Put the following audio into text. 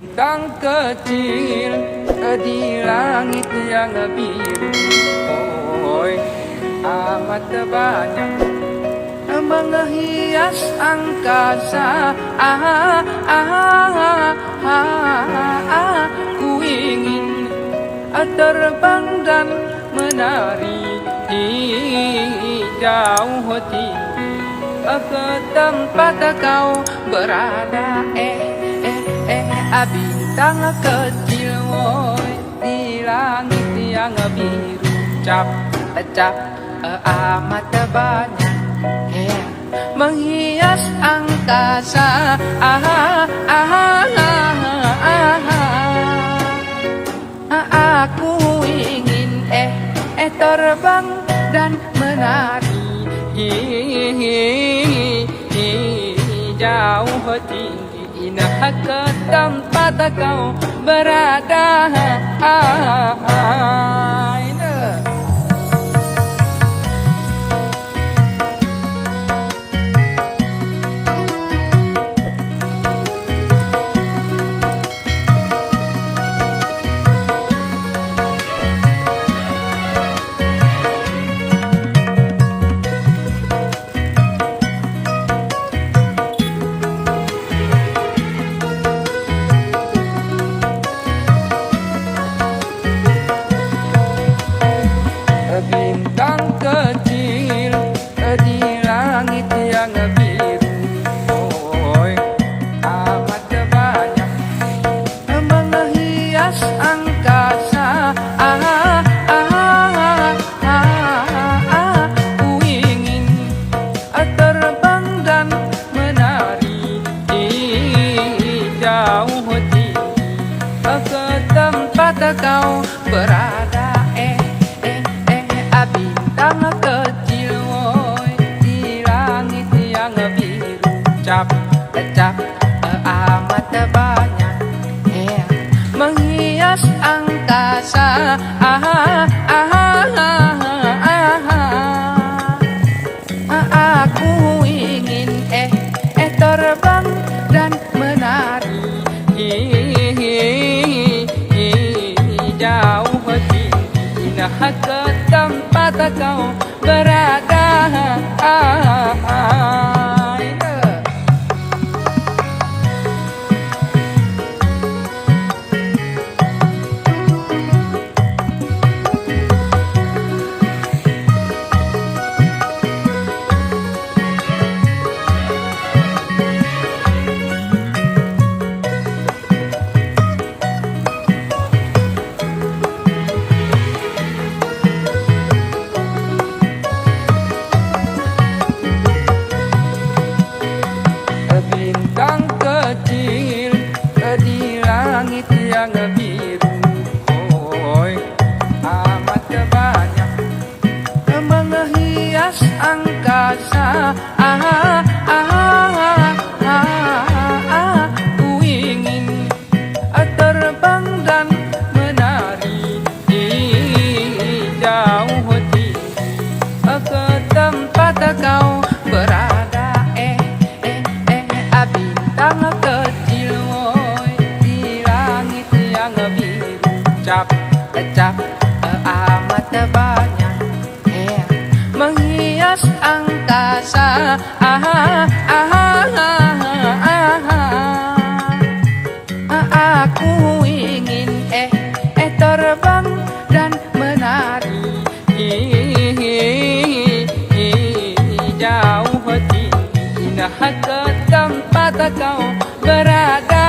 Bintang kecil di langit yang biru, oi amat banyak menghias angkasa. Ku ingin terbang dan menari jauh tinggi ke tempat kau berada. Bintang kecil woi di langit yang biru, cap amat banyak menghias angkasa. Aku ingin terbang dan menari jauh tinggi ke tempat kau berada. Bintang kecil di langit yang biru, oi amat banyak menghias angkasa. Ku ingin terbang dan menari jauh tinggi ke tempat kau berada. Bintang kecil woi di langit yang biru, cap amat banyak menghias angkasa. Aku ingin terbang dan menari jauh tinggi ke tempat kau berada. Bintang kecil di langit yang biru, oi amat banyak menghias angkasa. Ku ingin terbang dan menari jauh tinggi ke tempat kau berada. Bintang kecil woi di langit yang biru, cap amat banyak menghias angkasa. Aku ingin terbang dan menari jauh tinggi ke tempat kau berada.